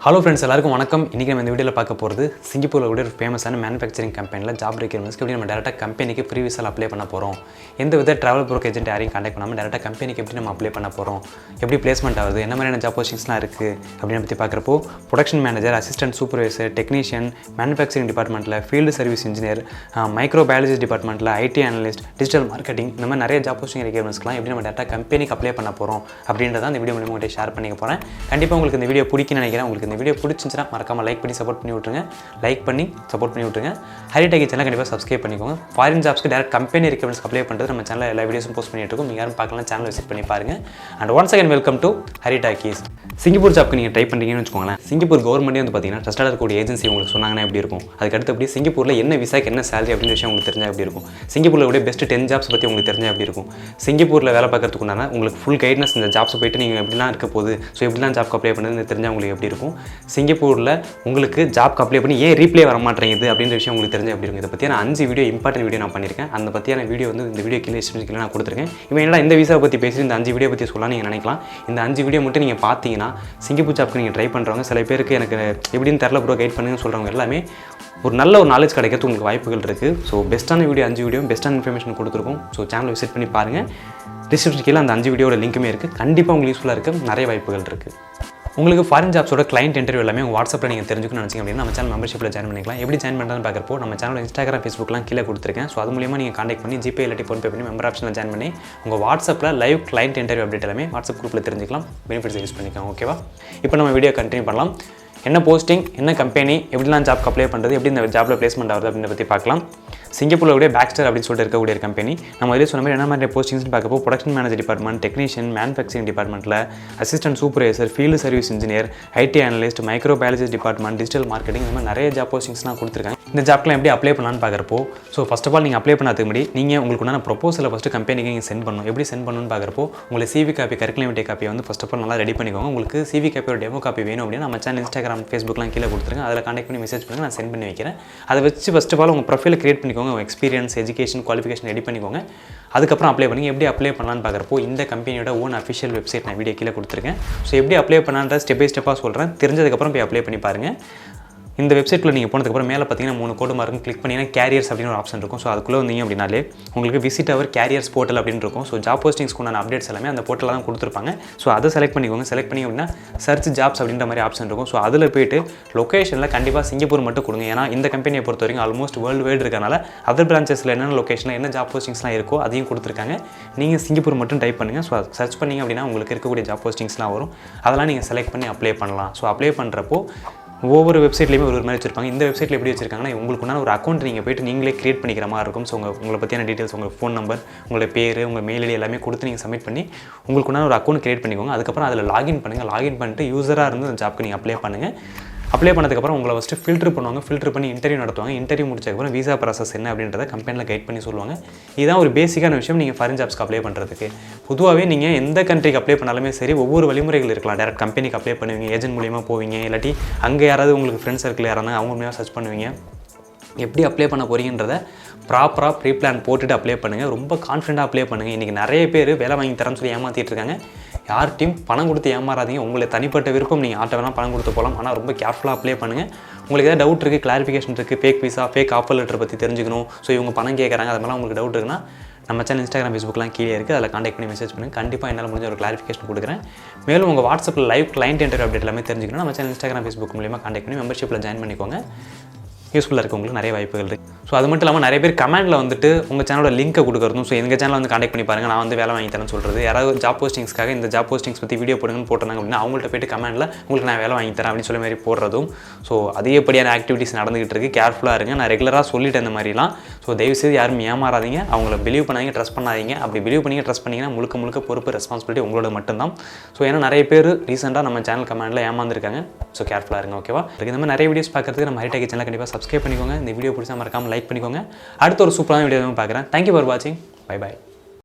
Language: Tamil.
ஹலோ ஃப்ரெண்ட்ஸ், எல்லாருக்கும் வணக்கம். இன்றைக்கி நம்ம இந்த வீடியோவில் பார்க்க போகிறது சிங்கப்பூரில் கூட ஒரு ஃபேமஸான மேனுஃபேக்சரிங் கம்பெனியில் ஜாப் ரெக்யூர்மெண்ட்ஸ்க்கு எப்படி நம்ம டேரெக்டாக கம்பெனிக்கு ஃப்ரீ விசாவில் அப்ளை பண்ண போகிறோம். எந்த வித ட்ராவல் ப்ரோக்கர் ஏஜென்ட் யாரையும் கான்டாக்ட் பண்ணாமல் டேரெக்டாக கம்பெனிக்கு எப்படி நம்ம அப்ளை பண்ண போகிறோம், எப்படி பிளேஸ்மெண்ட் ஆகுது, என்ன மாதிரியான ஜாப் போஸ்டிங்ஸ்லாம் இருக்குது அப்படின்னு பற்றி பார்க்குறப்போ production manager, assistant supervisor, technician, manufacturing டிபார்ட்மெண்ட்டில் field service engineer, micro biology டிபார்ட்மெண்ட்டில் ஐடி அனலிஸ்ட், டிஜிட்டல் மார்க்கெட்டிங், இந்த மாதிரி நிறைய ஜாப் போஸ்டிங் ரெக்யூர்மெண்ட்ஸ்லாம் எப்படி நம்ம டேரெக்டாக கம்பெனிக்கு அப்ளை பண்ண போகிறோம் அப்படின்றத இந்த வீடியோ மூலமாக உங்கள்கிட்ட ஷேர் பண்ணிக்க போகிறேன். கண்டிப்பாக உங்களுக்கு இந்த வீடியோ பிடிக்குன்னு நினைக்கிறேன். உங்களுக்கு இந்த வீடியோ பிடிச்சிருந்துச்சுன்னா மறக்காம லைக் பண்ணி சப்போர்ட் பண்ணி விட்டுருங்க. சப்போர்ட் பண்ணி விட்டுருங்க. ஹரிடாக்கி சேனல் கண்டிப்பாக சப்ஸ்கிரைப் பண்ணிக்கோங்க. ஃபாரின் ஜாப்ஸ்க்கு டேரக்ட் கம்பெனி ரெக்யூர்மெண்ட்ஸ் அப்ளை பண்ணுறது நம்ம சேனலில் எல்லா வீடியோஸும் போஸ்ட் பண்ணிட்டு இருக்கோம். நீங்கள் யாரும் பார்க்கலாம், சேனல் விசிட் பண்ணி பாருங்க. And once again welcome to ஹரிடாக்கீஸ். சிங்கப்பூர் ஜாப்க்கு நீங்கள் ட்ரை பண்ணுறீங்கன்னு வச்சுக்கோங்களேன். சிங்கப்பூர் கவர்மெண்ட்டே வந்து பார்த்தீங்கன்னா ட்ரஸ்டாக இருக்கக்கூடிய ஏஜென்சி உங்களுக்கு சொன்னாங்கன்னா எப்படி இருக்கும், அதுக்கடுத்து எப்படி சிங்கப்பூரில் என்ன விசாக்கு என்ன சேலரி அப்படின்ற விஷயம் உங்களுக்கு தெரிஞ்சால் எப்படி இருக்கும், சிங்கப்பூரில் கூட பெஸ்ட் 10 ஜாப்ஸ் பற்றி உங்களுக்கு தெரிஞ்சால் எப்படி இருக்கும், சிங்கப்பூரில் வேலை பார்க்கறதுக்கு உண்டான உங்களுக்கு ஃபுல் கைட்னஸ் இந்த ஜாப்ஸ் போயிட்டு நீங்கள் எப்படிலாம் இருக்க போகுது, ஸோ எப்படிலாம் ஜாப்க்கு அப்ளை பண்ணுறது தெரிஞ்சால் உங்களுக்கு எப்படி இருக்கும், சிங்கப்பூரில் உங்களுக்கு ஜாப்க்கு அப்ளை பண்ணி ஏன் ரீப்ளே வர மாட்டேங்குது அப்படின்ற விஷயம் உங்களுக்கு தெரிஞ்ச எப்படி இருக்கும். இதை பற்றியான 5 வீடியோ இம்பார்ட்டன்ட் வீடியோ நான் பண்ணியிருக்கேன். அந்த பற்றியான வீடியோ வந்து இந்த வீடியோ கீழே நான் கொடுத்துருக்கேன். இவன் என்னடா இந்த விசா பற்றி பேசி இந்த 5 வீடியோ பற்றி சொல்லலாம் நீங்கள் நினைக்கலாம். இந்த 5 வீடியோ மட்டும் நீங்கள் பார்த்தீங்கன்னா சிங்கப்பூர் ஜாப்க்கு நீங்கள் ட்ரை பண்ணுறவங்க, சில பேருக்கு எனக்கு எப்படின்னு தெரில ப்ரோ கைட் பண்ணுங்கன்னு சொல்கிறவங்க எல்லாமே ஒரு நல்ல ஒரு நாலேஜ் கிடைக்கிறதுக்கு உங்களுக்கு வாய்ப்புகள் இருக்குது. ஸோ பெஸ்ட்டான வீடியோ 5 வீடியோ பெஸ்ட்டான இன்ஃபர்மேஷன் கொடுத்துருக்கோம். ஸோ சேனலை விசிட் பண்ணி பாருங்கள். டிஸ்கிரிப்ஷன் கீழே அந்த 5 வீடியோட லிங்க்குமே இருக்குது. கண்டிப்பாக உங்களுக்கு யூஸ்ஃபுல்லாக இருக்குது. நிறைய வாய்ப்புகள் இருக்குது. உங்களுக்கு ஃபாரின் ஜாப்ஸோட கிளைண்ட் இன்டர்வியூ எல்லாமே உங்கள் வாட்ஸ்அப்பில் நீங்கள் தெரிஞ்சுக்கணும்னு நினச்சிங்க அப்படின்னா நம்ம சேனல் மெம்பர்ஷிப்பில் ஜாயின் பண்ணிக்கலாம். எப்படி ஜாயின் பண்ணுறதுன்னு பார்க்குறப்போ நம்ம சேனல் இன்ஸ்டாகிராம், ஃபேஸ்புக்லாம் கீழே கொடுத்துருக்கேன். ஸோ அது மூலியமாக நீங்கள் கான்டாக்ட் பண்ணி ஜிபே இல்லாட்டி ஃபோன்பே பண்ணி மெம்பர் ஆப்ஷனில் ஜாயின் பண்ணி உங்கள் வாட்ஸ்அப்பில் லைவ் கிளைண்ட் இன்டர்வியூ அப்டேட் எல்லாமே வாட்ஸ்அப் குரூப்பில் தெரிஞ்சிக்கலாம். பெனிஃபிட்ஸ் யூஸ் பண்ணிக்கலாம். ஓகேவா? இப்போ நம்ம வீடியோ கண்டினியூ பண்ணலாம். என்ன போஸ்டிங், என்ன கம்பெனி, எப்படிலாம் ஜாப்க்கு அப்ளை பண்ணுறது, எப்படி இந்த ஜாப்பில் பிளேஸ்மெண்ட் ஆகுது அப்படின்றத பற்றி பார்க்கலாம். சிங்கப்பூரில் கூட பேக்ஸ்டர் அப்படின்னு சொல்லிட்டு இருக்கக்கூடிய ஒரு கம்பெனி. நம்ம அதிலே சொன்ன மாதிரி என்ன மாதிரி போஸ்டிங்ஸ்னு பார்க்கப்போ production manager department, technician, manufacturing டிபார்ட்மெண்ட்டில் assistant supervisor, field service engineer, IT analyst, microbiology department, digital marketing, இந்த மாதிரி நிறைய ஜாப் போஸ்டிங்ஸ்லாம் கொடுத்துருக்காங்க. இந்த ஜாப்லாம் எப்படி அப்ளை பண்ணலான்னு பார்க்குறப்போ, ஸோ ஃபஸ்ட் ஆஃப் ஆல் நீங்கள் அப்ளை பண்ணதுக்கு முன்னாடி நீங்கள் உங்களுக்கு உண்டான ப்ரொபோசலை ஃபஸ்ட்டு கம்பெனிக்கு நீங்கள் சென்ட் பண்ணணும். எப்படி சென்ட் பண்ணணும்னு பார்க்குறப்போ உங்களை சிவி காப்பி, கரிக்குலம் விட்டே காப்பியை வந்து ஃபஸ்ட் ஆஃப் ஆல் நல்லா ரெடி பண்ணிக்கோங்க. உங்களுக்கு சிவி காப்பியோட டெமோ காப்பி வேணும் அப்படின்னா நம்ம சேனல் இன்ஸ்டாகிராம், ஃபேஸ்புக்லாம் கீழே கொடுத்துருங்க. அதில் கான்டாக்ட் பண்ணி மெசேஜ் பண்ணுங்கள், நான் சென்ட் பண்ணி வைக்கிறேன். அதை வச்சு ஃபஸ்ட் ஆஃப் ஆல் உங்கள் ப்ரொஃபைலை கிரியேட் பண்ணிக்கோங்க. உங்கள் எக்ஸ்பீரியன்ஸ், எஜுகேஷன், குவாலிஃபிகேஷன் ரெடி பண்ணிக்கோங்க. அதுக்கப்புறம் அப்ளை பண்ணி எப்படி அப்ளை பண்ணலான்னு பார்க்குறப்போ இந்த கம்பெனியோட ஓன் அஃபிஷியல் வெப்சைட் நான் வீடியோ கீழே கொடுத்துருக்கேன். ஸோ எப்படி அப்ளை பண்ணான்ற ஸ்டெப் பை ஸ்டெப்பாக சொல்கிறேன். தெரிஞ்சதுக்கப்புறம் போய் அப்ளை பண்ணி பாருங்கள். இந்த வெப்சைட்டில் நீங்கள் போனதுக்கப்புறம் மேலே பார்த்தீங்கன்னா 3 கோடு மார்க்கும் கிளிக் பண்ணிங்கன்னா கேரியர்ஸ் அப்படின்னு ஒரு ஆப்ஷன் இருக்கும். ஸோ அதுக்குள்ளே வந்தீங்க அப்படின்னாலே உங்களுக்கு விசிட் அவர் கேரியர்ஸ் போர்ட்டல் அப்படின்னு இருக்கும். ஸோ ஜாப் போஸ்டிங்ஸ்க்கு உண்டான அப்டேட்ஸ் எல்லாமே அந்த போர்ட்டலில் தான் கொடுத்துருப்பாங்க. ஸோ அதை செலக்ட் பண்ணிக்கோங்க. செலக்ட் பண்ணி அப்படின்னா சர்ச் ஜாப்ஸ் அப்படின்ற மாதிரி ஆப்ஷன் இருக்கும். ஸோ அதில் போய்ட்டு லொக்கேஷனில் கண்டிப்பாக சிங்கப்பூர் மட்டும் கொடுங்க. ஏன்னா இந்த கம்பெனியை பொறுத்த வரைக்கும் ஆல்மோஸ்ட் வேர்ல்டு வைடு இருக்கனால அதர் பிரான்ச்சஸில் என்னென்ன லொக்கேஷனில் என்ன ஜாப் போஸ்டிங்ஸ்லாம் இருக்கோ அதையும் கொடுத்துருக்காங்க. நீங்கள் சிங்கப்பூர் மட்டும் டைப் பண்ணுங்கள். ஸோ சர்ச் பண்ணிங்க அப்படின்னா உங்களுக்கு இருக்கக்கூடிய ஜாப் போஸ்டிங்ஸ்லாம் வரும். அதெல்லாம் நீங்கள் செலக்ட் பண்ணி அப்ளை பண்ணலாம். ஸோ அப்ளை பண்ணுறப்போ ஒவ்வொரு வெப்சைட்லேயுமே ஒரு மாதிரி வச்சிருப்பாங்க. இந்த வெப்சைட்டில் எப்படி வச்சிருக்காங்கன்னா உங்களுக்குன்னா ஒரு அக்கௌண்ட் நீங்கள் போய்ட்டு நீங்களே கிரியேட் பண்ணிக்கிற மாதிரி இருக்கும். ஸோ உங்களை பற்றியான டீட்டெயில்ஸ், உங்கள் ஃபோன் நம்பர், உங்களோட பேர், உங்கள் மெயில் ஐடி எல்லாமே கொடுத்து நீங்கள் சப்மிட் பண்ணி உங்களுக்குன்னா ஒரு அக்கௌண்ட் கிரியேட் பண்ணிக்கோங்க. அதுக்கப்புறம் அதில் லாகின் பண்ணுங்கள். லாகின் பண்ணிட்டு யூஸராக இருந்து அந்த ஜாப்க்கு நீங்கள் அப்ளை பண்ணுங்கள். அப்ளை பண்ணதுக்கப்புறம் உங்களை ஃபஸ்ட்டு ஃபில்ட்ரு பண்ணுவாங்க. ஃபில்ட்ரு பண்ணி இன்டர்வியூ நடத்துவாங்க. இன்டர்வியூ முடிச்சதுக்கப்புறம் வீசா ப்ராசஸ் என்ன அப்படின்றத கம்பெனியில் கைட் பண்ணி சொல்லுவாங்க. இதுதான் ஒரு பேசிக்கான விஷயம் நீங்கள் ஃபாரின் ஜாப்ஸ்க்கு அப்ளை பண்ணுறதுக்கு. பொதுவாகவே நீங்கள் எந்த கண்ட்ரிக்கு அப்ளை பண்ணாலுமே சரி ஒவ்வொரு வழிமுறைகள் இருக்கலாம். டேரக்ட் கம்பெனிக்கு அப்ளை பண்ணுவீங்க, ஏஜென்ட் மூலியமாக போவீங்க, இல்லாட்டி அங்கே யாராவது உங்களுக்கு ஃப்ரெண்ட்ஸ் சர்க்கிள் யாராவது அவங்க மூலியமாக சர்ச் பண்ணுவீங்க. எப்படி அப்ளை பண்ண போகிறீங்கன்றத ப்ராப்பராக ப்ரீ பிளான் போட்டுட்டு அப்ளை பண்ணுங்கள். ரொம்ப கான்ஃபிடென்ட்டாக அப்ளை பண்ணுங்கள். இன்றைக்கி நிறைய பேர் வேலை வாங்கி தரேன்னு சொல்லி ஏமாற்றிட்டு இருக்காங்க. யார்ட்டையும் பணம் கொடுத்து ஏமாறாதீங்க. உங்களுக்கு தனிப்பட்ட விருப்பம், நீங்கள் யார்ட்ட வேணால் பணம் கொடுத்து போகலாம். ஆனால் ரொம்ப கேர்ஃபுல்லாக அப்ளை பண்ணுங்கள். உங்களுக்கு ஏதாவது டவுட் இருக்குது, கிளாரிஃபிகேஷன் இருக்குது, fake visa, fake offer letter பற்றி தெரிஞ்சுக்கணும், ஸோ இவங்க பணம் கேட்குறாங்க, அது மாதிரிலாம் உங்களுக்கு டவுட் இருக்குன்னா நம்ம சேனல் இன்ஸ்டாகிராம், ஃபேஸ்புக்லாம் கீழே இருக்குது. அதில் கான்டாக்ட் பண்ணி மெசேஜ் பண்ணுங்கள். கண்டிப்பாக என்னால் முடிஞ்ச ஒரு கிளாரிஃபிகேஷன் கொடுக்குறேன். மேலும் உங்கள் வாட்ஸ்அப்பில் லைவ் கிளைண்ட் இன்டர்வியூ அப்டேட் எல்லாமே தெரிஞ்சுக்கணும். நம்ம சேனல் இன்ஸ்டாகிராம், ஃபேஸ்புக் மூலியமாக கான்டாக்ட் பண்ணி மெம்பர்ஷிப்பில் ஜாயின் பண்ணிக்கோங்க. யூஸ்ஃபுல்லாக இருக்குது. உங்களுக்கு நிறைய வாய்ப்புகள் இருக்குது. ஸோ அது மட்டும் இல்லாமல் நிறைய பேர் கமெண்டில் வந்துட்டு உங்கள் சேனலோட லிங்க்கை கொடுக்குறதும், ஸோ எங்கள் சேனலில் வந்து கான்டாக்ட் பண்ணி பாருங்கள், நான் வந்து வேலை வாங்கி தரேன்னு சொல்கிறது, யாராவது ஜாப் போஸ்டிங்ஸ்க்காக இந்த ஜாப் போஸ்டிங்ஸ் பற்றி வீடியோ போடுங்கன்னு போட்டாங்க அப்படின்னா அவங்கள்ட்ட போய்ட்டு கமெண்டில் உங்களுக்கு நான் வேலை வாங்கி தரேன் அப்படின்னு சொல்லி மாதிரி போடுறதும், ஸோ அதிகப்படியான ஆக்டிவிட்டிஸ் நடந்துகிட்டு இருக்குது. கேர்ஃபுல்லாக இருங்க. நான் ரெகுலராக சொல்லிட்டேன் இந்த மாதிரிலாம். ஸோ தயவுசெய்து யாரும் ஏமாறாதீங்க. அவங்கள பிலீவ் பண்ணாதீங்க, ட்ரஸ்ட் பண்ணாதீங்க. அப்படி பிலீவ் பண்ணி ட்ரஸ்ட் பண்ணிங்கன்னா முழுக்க பொறுப்பு, ரெஸ்பான்சிபிலிட்டி உங்களோட மட்டும்தான். ஸோ ஏன்னா நிறைய பேர் ரீசெண்டாக நம்ம சேனல் கமெண்டில் ஏமாந்துருக்காங்க. ஸோ கேர்ஃபுல்லாக இருங்க. ஓகேவா? இந்த மாதிரி நிறைய வீடியோஸ் பார்க்குறதுக்கு நம்ம ஹரிடாக்கி சேனல் கண்டிப்பாக சப்ஸ்கிரைப் பண்ணிக்கோங்க. இந்த வீடியோ பிடிச்சா மறக்காமல் லைக் பண்ணிக்கோங்க. அடுத்த ஒரு சூப்பரான வீடியோ பார்க்குறேன். தேங்க்யூ ஃபார் வாட்சிங். Bye bye.